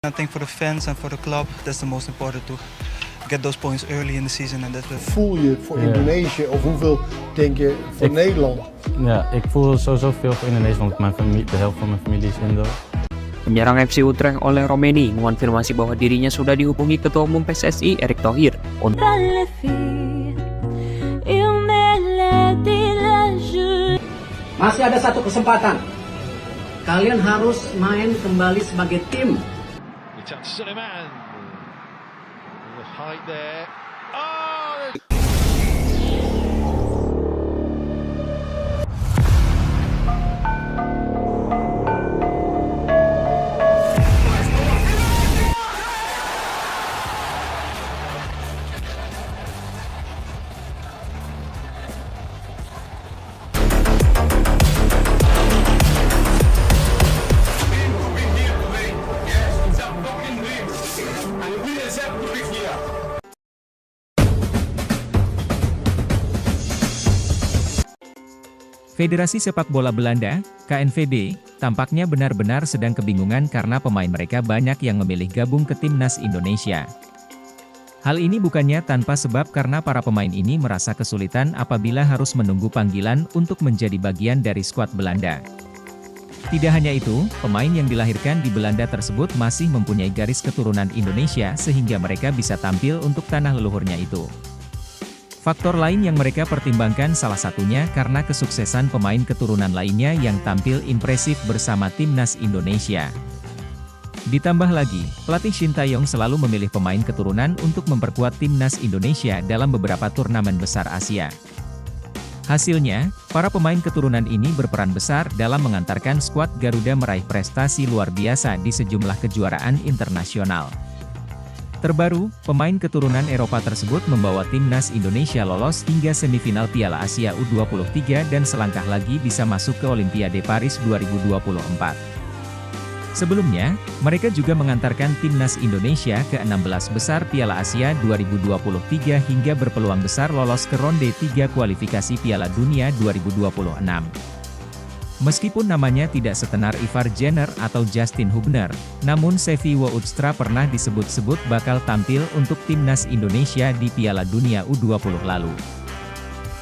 I think for the fans and for the club, that's the most important to get those points early in the season. And that's Voel je het voor Indonesië of hoeveel denk je voor Nederland? Ja, ik voel sowieso veel voor Indonesië, want de helft van mijn familie is Indo. Penyerang FC Utrecht oleh Romeni mengonfirmasi bahwa dirinya sudah dihubungi Ketua Umum PSSI Erick Thohir untuk masih ada satu kesempatan. Kalian harus main kembali sebagai tim. Suleiman, the height there. Federasi Sepak Bola Belanda, KNVB, tampaknya benar-benar sedang kebingungan karena pemain mereka banyak yang memilih gabung ke timnas Indonesia. Hal ini bukannya tanpa sebab karena para pemain ini merasa kesulitan apabila harus menunggu panggilan untuk menjadi bagian dari skuad Belanda. Tidak hanya itu, pemain yang dilahirkan di Belanda tersebut masih mempunyai garis keturunan Indonesia sehingga mereka bisa tampil untuk tanah leluhurnya itu. Faktor lain yang mereka pertimbangkan salah satunya karena kesuksesan pemain keturunan lainnya yang tampil impresif bersama timnas Indonesia. Ditambah lagi, pelatih Shin Tae-yong selalu memilih pemain keturunan untuk memperkuat timnas Indonesia dalam beberapa turnamen besar Asia. Hasilnya, para pemain keturunan ini berperan besar dalam mengantarkan skuad Garuda meraih prestasi luar biasa di sejumlah kejuaraan internasional. Terbaru, pemain keturunan Eropa tersebut membawa timnas Indonesia lolos hingga semifinal Piala Asia U23 dan selangkah lagi bisa masuk ke Olimpiade Paris 2024. Sebelumnya, mereka juga mengantarkan timnas Indonesia ke 16 besar Piala Asia 2023 hingga berpeluang besar lolos ke ronde 3 kualifikasi Piala Dunia 2026. Meskipun namanya tidak setenar Ivar Jenner atau Justin Hubner, namun Xavi Woudstra pernah disebut-sebut bakal tampil untuk timnas Indonesia di Piala Dunia U20 lalu.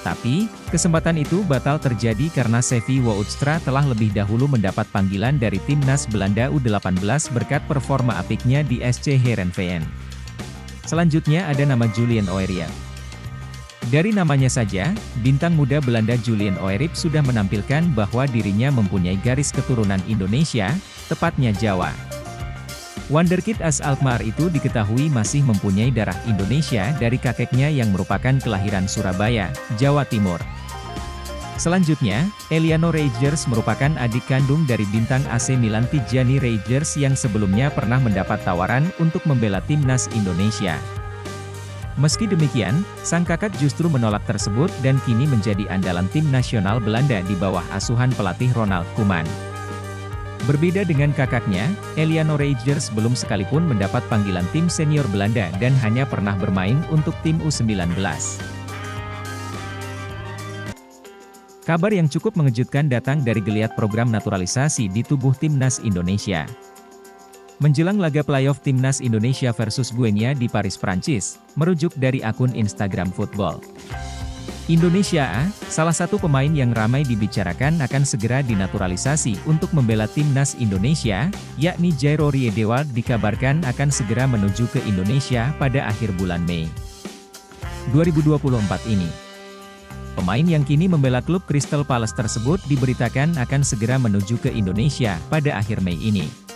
Tapi, kesempatan itu batal terjadi karena Xavi Woudstra telah lebih dahulu mendapat panggilan dari timnas Belanda U18 berkat performa apiknya di SC Heerenveen. Selanjutnya ada nama Julian Oeria. Dari namanya saja, bintang muda Belanda Julian Oerip sudah menampilkan bahwa dirinya mempunyai garis keturunan Indonesia, tepatnya Jawa. Wonderkid AS Alkmaar itu diketahui masih mempunyai darah Indonesia dari kakeknya yang merupakan kelahiran Surabaya, Jawa Timur. Selanjutnya, Eliano Reijers merupakan adik kandung dari bintang AC Milan Tijjani Reijers yang sebelumnya pernah mendapat tawaran untuk membela timnas Indonesia. Meski demikian, sang kakak justru menolak tersebut dan kini menjadi andalan tim nasional Belanda di bawah asuhan pelatih Ronald Koeman. Berbeda dengan kakaknya, Eliano Reijers belum sekalipun mendapat panggilan tim senior Belanda dan hanya pernah bermain untuk tim U19. Kabar yang cukup mengejutkan datang dari geliat program naturalisasi di tubuh timnas Indonesia. Menjelang laga playoff timnas Indonesia versus Guinea di Paris, Prancis, merujuk dari akun Instagram Football Indonesia, salah satu pemain yang ramai dibicarakan akan segera dinaturalisasi untuk membela timnas Indonesia, yakni Jairo Riedewald dikabarkan akan segera menuju ke Indonesia pada akhir bulan Mei 2024 ini. Pemain yang kini membela klub Crystal Palace tersebut diberitakan akan segera menuju ke Indonesia pada akhir Mei ini.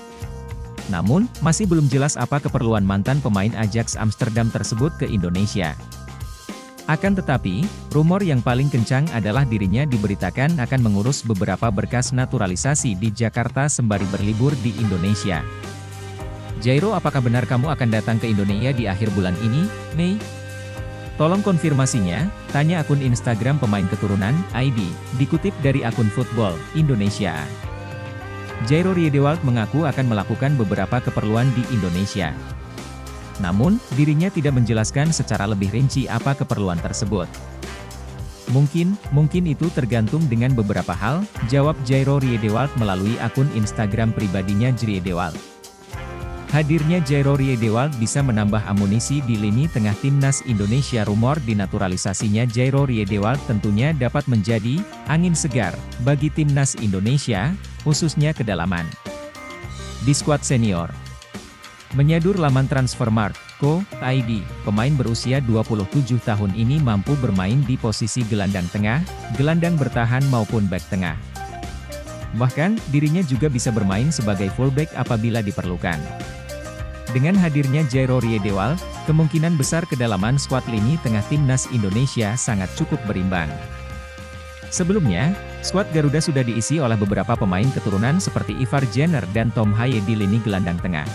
Namun, masih belum jelas apa keperluan mantan pemain Ajax Amsterdam tersebut ke Indonesia. Akan tetapi, rumor yang paling kencang adalah dirinya diberitakan akan mengurus beberapa berkas naturalisasi di Jakarta sembari berlibur di Indonesia. Jairo, apakah benar kamu akan datang ke Indonesia di akhir bulan ini, Mei? Tolong konfirmasinya, tanya akun Instagram pemain keturunan, ID, dikutip dari akun Football Indonesia. Jairo Riedewald mengaku akan melakukan beberapa keperluan di Indonesia. Namun, dirinya tidak menjelaskan secara lebih rinci apa keperluan tersebut. Mungkin itu tergantung dengan beberapa hal, jawab Jairo Riedewald melalui akun Instagram pribadinya Riedewald. Hadirnya Jairo Riedewald bisa menambah amunisi di lini tengah timnas Indonesia. Rumor dinaturalisasinya Jairo Riedewald tentunya dapat menjadi angin segar bagi timnas Indonesia, khususnya kedalaman di skuad senior. Menyadur laman Transfermarkt.co.id, pemain berusia 27 tahun ini mampu bermain di posisi gelandang tengah, gelandang bertahan maupun bek tengah. Bahkan, dirinya juga bisa bermain sebagai fullback apabila diperlukan. Dengan hadirnya Jairo Riedewald, kemungkinan besar kedalaman skuad lini tengah timnas Indonesia sangat cukup berimbang. Sebelumnya, skuad Garuda sudah diisi oleh beberapa pemain keturunan seperti Ivar Jenner dan Tom Haye di lini gelandang tengah.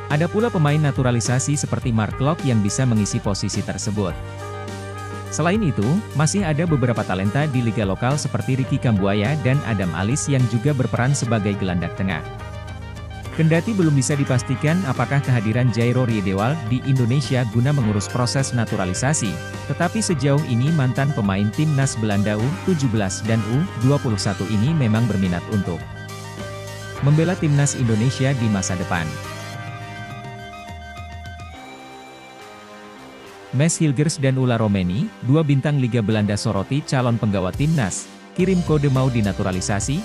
Ada pula pemain naturalisasi seperti Mark Locke yang bisa mengisi posisi tersebut. Selain itu, masih ada beberapa talenta di liga lokal seperti Ricky Kambuaya dan Adam Alis yang juga berperan sebagai gelandang tengah. Kendati belum bisa dipastikan apakah kehadiran Jairo Riedewald di Indonesia guna mengurus proses naturalisasi, tetapi sejauh ini mantan pemain timnas Belanda U17 dan U21 ini memang berminat untuk membela timnas Indonesia di masa depan. Maes Hilgers dan Ulla Romeni, dua bintang Liga Belanda soroti calon penggawa timnas, kirim kode mau dinaturalisasi.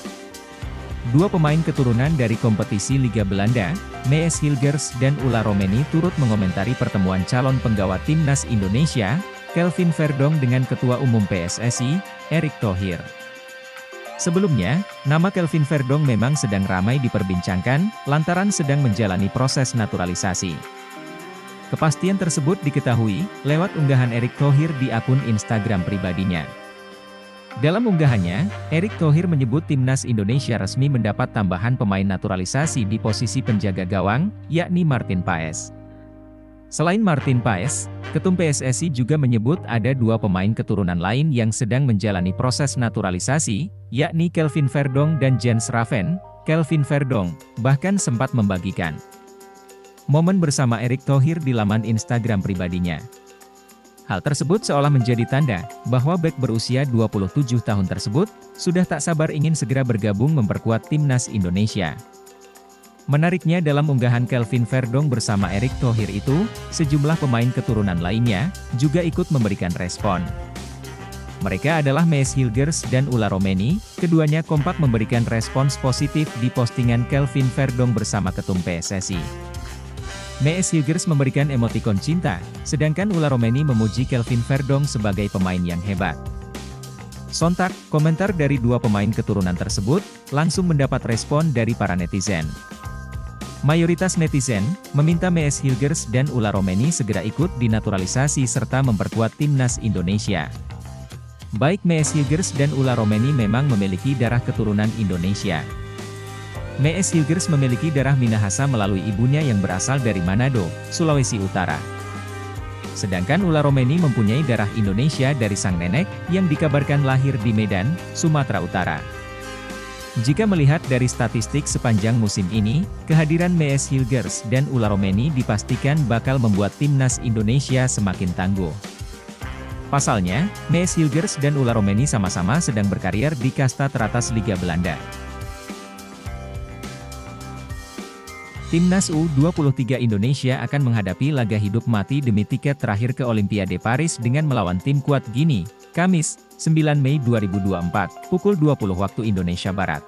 Dua pemain keturunan dari kompetisi Liga Belanda, Maes Hilgers dan Ulla Romeni turut mengomentari pertemuan calon penggawa timnas Indonesia, Kelvin Verdonk dengan Ketua Umum PSSI, Erick Thohir. Sebelumnya, nama Kelvin Verdonk memang sedang ramai diperbincangkan, lantaran sedang menjalani proses naturalisasi. Kepastian tersebut diketahui lewat unggahan Erick Thohir di akun Instagram pribadinya. Dalam unggahannya, Erick Thohir menyebut timnas Indonesia resmi mendapat tambahan pemain naturalisasi di posisi penjaga gawang, yakni Martin Paes. Selain Martin Paes, Ketum PSSI juga menyebut ada dua pemain keturunan lain yang sedang menjalani proses naturalisasi, yakni Kelvin Verdonk dan Jens Raven. Kelvin Verdonk bahkan sempat membagikan momen bersama Erick Thohir di laman Instagram pribadinya. Hal tersebut seolah menjadi tanda bahwa bek berusia 27 tahun tersebut sudah tak sabar ingin segera bergabung memperkuat timnas Indonesia. Menariknya dalam unggahan Kelvin Verdonk bersama Erick Thohir itu, sejumlah pemain keturunan lainnya juga ikut memberikan respon. Mereka adalah Maes Hilgers dan Ulla Romeni, keduanya kompak memberikan respons positif di postingan Kelvin Verdonk bersama Ketum PSSI. Maes Hilgers memberikan emotikon cinta, sedangkan Ulla Romeni memuji Kelvin Verdonk sebagai pemain yang hebat. Sontak, komentar dari dua pemain keturunan tersebut, langsung mendapat respon dari para netizen. Mayoritas netizen, meminta Maes Hilgers dan Ulla Romeni segera ikut dinaturalisasi serta memperkuat timnas Indonesia. Baik Maes Hilgers dan Ulla Romeni memang memiliki darah keturunan Indonesia. Maes Hilgers memiliki darah Minahasa melalui ibunya yang berasal dari Manado, Sulawesi Utara. Sedangkan Ulla Romeni mempunyai darah Indonesia dari sang nenek, yang dikabarkan lahir di Medan, Sumatera Utara. Jika melihat dari statistik sepanjang musim ini, kehadiran Maes Hilgers dan Ulla Romeni dipastikan bakal membuat timnas Indonesia semakin tangguh. Pasalnya, Maes Hilgers dan Ulla Romeni sama-sama sedang berkarir di kasta teratas Liga Belanda. Timnas U23 Indonesia akan menghadapi laga hidup mati demi tiket terakhir ke Olimpiade Paris dengan melawan tim kuat Gini, Kamis, 9 Mei 2024, pukul 20 waktu Indonesia Barat.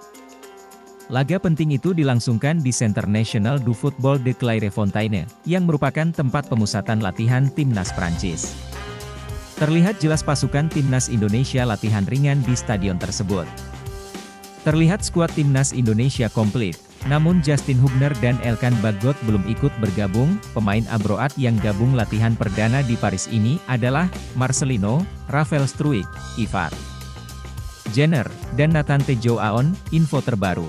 Laga penting itu dilangsungkan di Centre National du Football de Clairefontaine, yang merupakan tempat pemusatan latihan timnas Prancis. Terlihat jelas pasukan timnas Indonesia latihan ringan di stadion tersebut. Terlihat skuad timnas Indonesia komplit. Namun Justin Hubner dan Elkan Bagot belum ikut bergabung. Pemain Abroad yang gabung latihan perdana di Paris ini adalah Marcelino, Rafael Struijk, Ivar Jenner, dan Nathan Tejo Aon. Info terbaru.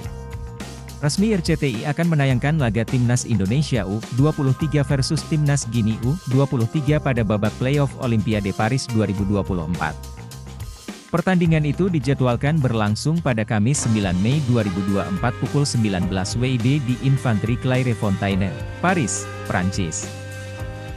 Resmi RCTI akan menayangkan laga timnas Indonesia U23 versus timnas Gini U23 pada babak playoff Olimpiade Paris 2024. Pertandingan itu dijadwalkan berlangsung pada Kamis 9 Mei 2024 pukul 19 WIB di Infantry Clairefontaine, Paris, Prancis.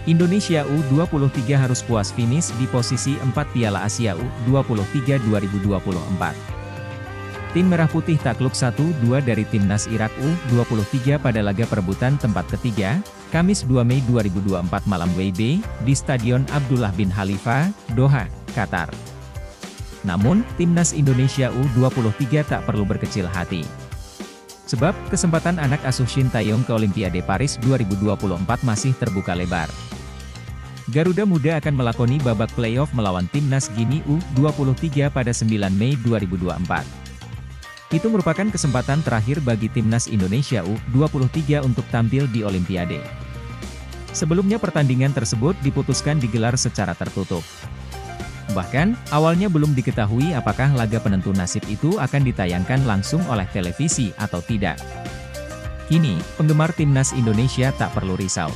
Indonesia U23 harus puas finish di posisi 4 Piala Asia U23 2024. tim Merah Putih takluk 1-2 dari Timnas Irak U23 pada laga perebutan tempat ketiga, Kamis 2 Mei 2024 malam WIB, di Stadion Abdullah bin Khalifa, Doha, Qatar. Namun, Timnas Indonesia U23 tak perlu berkecil hati. Sebab, kesempatan anak asuh Shin Tae-yong ke Olimpiade Paris 2024 masih terbuka lebar. Garuda Muda akan melakoni babak playoff melawan Timnas Guinea U23 pada 9 Mei 2024. Itu merupakan kesempatan terakhir bagi Timnas Indonesia U23 untuk tampil di Olimpiade. Sebelumnya pertandingan tersebut diputuskan digelar secara tertutup. Bahkan, awalnya belum diketahui apakah laga penentu nasib itu akan ditayangkan langsung oleh televisi atau tidak. Kini, penggemar Timnas Indonesia tak perlu risau.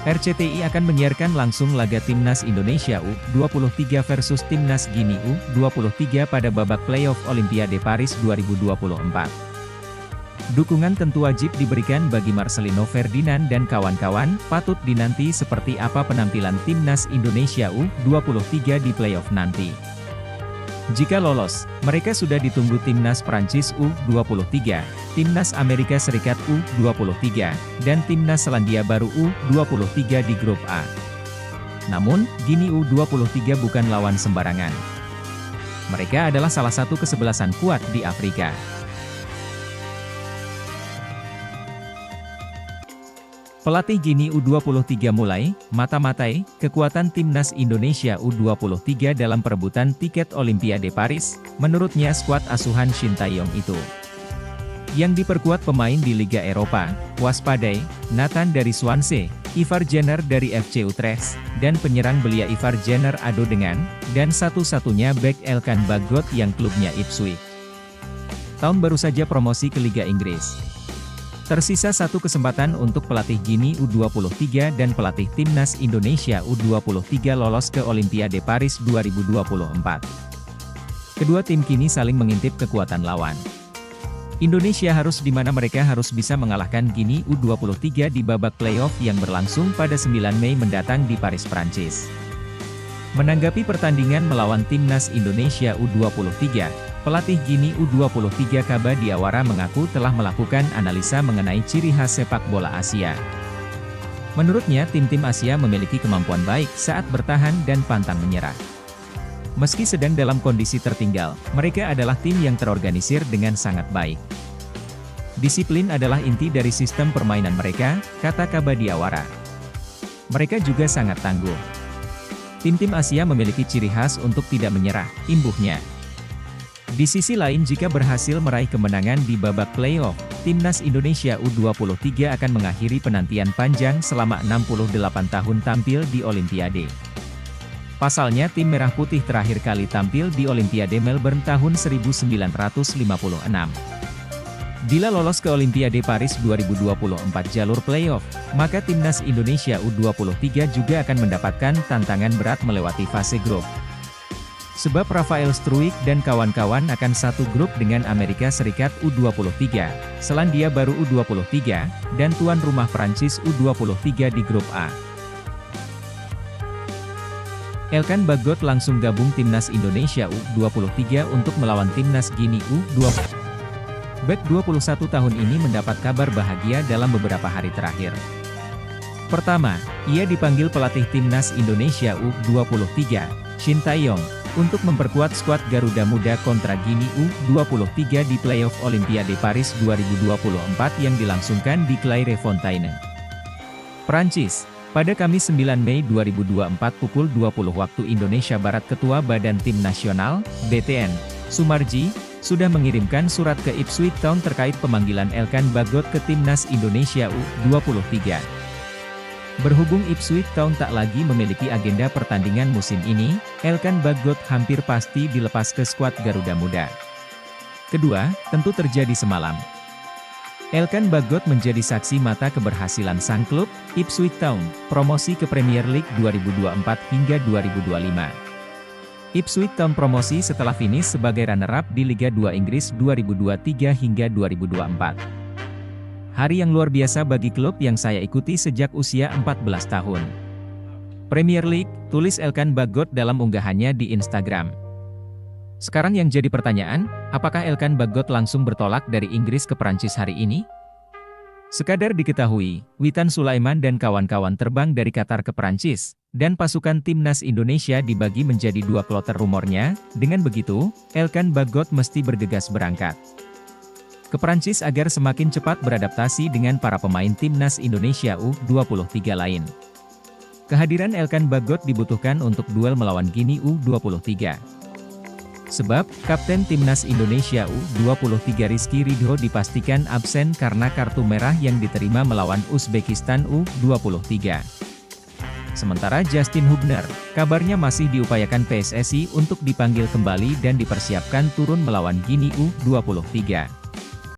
RCTI akan menyiarkan langsung laga Timnas Indonesia U23 versus Timnas Guinea U23 pada babak playoff Olimpiade Paris 2024. Dukungan tentu wajib diberikan bagi Marcelino Ferdinand dan kawan-kawan, patut dinanti seperti apa penampilan Timnas Indonesia U23 di playoff nanti. Jika lolos, mereka sudah ditunggu Timnas Prancis U23, Timnas Amerika Serikat U23, dan Timnas Selandia Baru U23 di grup A. Namun, Guinea U23 bukan lawan sembarangan. Mereka adalah salah satu kesebelasan kuat di Afrika. Pelatih Guinea U23 mulai mata-matai kekuatan Timnas Indonesia U23 dalam perebutan tiket Olimpiade Paris, menurutnya skuad asuhan Shin Tae-yong itu. Yang diperkuat pemain di Liga Eropa, waspadai, Nathan dari Swansea, Ivar Jenner dari FC Utrecht, dan penyerang belia Ivar Jenner ado dengan, dan satu-satunya bek Elkan Bagot yang klubnya Ipswich Town baru saja promosi ke Liga Inggris. Tersisa satu kesempatan untuk pelatih Guinea U23 dan pelatih Timnas Indonesia U23 lolos ke Olimpiade Paris 2024. Kedua tim kini saling mengintip kekuatan lawan. Indonesia harus di mana mereka harus bisa mengalahkan Guinea U23 di babak playoff yang berlangsung pada 9 Mei mendatang di Paris, Prancis. Menanggapi pertandingan melawan Timnas Indonesia U23, pelatih Guinea U23 Kaba Diawara mengaku telah melakukan analisa mengenai ciri khas sepak bola Asia. Menurutnya tim-tim Asia memiliki kemampuan baik saat bertahan dan pantang menyerah. Meski sedang dalam kondisi tertinggal, mereka adalah tim yang terorganisir dengan sangat baik. Disiplin adalah inti dari sistem permainan mereka, kata Kaba Diawara. Mereka juga sangat tangguh. Tim-tim Asia memiliki ciri khas untuk tidak menyerah, imbuhnya. Di sisi lain jika berhasil meraih kemenangan di babak playoff, Timnas Indonesia U23 akan mengakhiri penantian panjang selama 68 tahun tampil di Olimpiade. Pasalnya tim Merah Putih terakhir kali tampil di Olimpiade Melbourne tahun 1956. Bila lolos ke Olimpiade Paris 2024 jalur playoff, maka Timnas Indonesia U23 juga akan mendapatkan tantangan berat melewati fase grup. Sebab Rafael Struijk dan kawan-kawan akan satu grup dengan Amerika Serikat U23, Selandia Baru U23, dan tuan rumah Prancis U23 di grup A. Elkan Bagot langsung gabung Timnas Indonesia U23 untuk melawan Timnas Guinea U23. Bek 21 tahun ini mendapat kabar bahagia dalam beberapa hari terakhir. Pertama, ia dipanggil pelatih Timnas Indonesia U23, Shin Tae-yong, untuk memperkuat skuad Garuda Muda kontra Guinea U23 di playoff Olimpiade Paris 2024 yang dilangsungkan di Clairefontaine, Prancis. Pada Kamis 9 Mei 2024 pukul 20 waktu Indonesia Barat Ketua Badan Tim Nasional, BTN, Sumarji, sudah mengirimkan surat ke Ipswich Town terkait pemanggilan Elkan Bagot ke Timnas Indonesia U23. Berhubung Ipswich Town tak lagi memiliki agenda pertandingan musim ini, Elkan Bagot hampir pasti dilepas ke skuad Garuda Muda. Kedua, tentu terjadi semalam. Elkan Bagot menjadi saksi mata keberhasilan sang klub, Ipswich Town, promosi ke Premier League 2024 hingga 2025. Ipswich Town promosi setelah finish sebagai runner-up di Liga 2 Inggris 2023 hingga 2024. Hari yang luar biasa bagi klub yang saya ikuti sejak usia 14 tahun. Premier League, tulis Elkan Bagot dalam unggahannya di Instagram. Sekarang yang jadi pertanyaan, apakah Elkan Bagot langsung bertolak dari Inggris ke Prancis hari ini? Sekadar diketahui, Witan Sulaiman dan kawan-kawan terbang dari Qatar ke Prancis, dan pasukan timnas Indonesia dibagi menjadi 2 kloter rumornya. Dengan begitu, Elkan Bagot mesti bergegas berangkat ke Prancis agar semakin cepat beradaptasi dengan para pemain timnas Indonesia U23 lain. Kehadiran Elkan Bagot dibutuhkan untuk duel melawan Guinea U23. Sebab, Kapten Timnas Indonesia U23 Rizky Ridho dipastikan absen karena kartu merah yang diterima melawan Uzbekistan U23. Sementara Justin Hubner, kabarnya masih diupayakan PSSI untuk dipanggil kembali dan dipersiapkan turun melawan Guinea U23.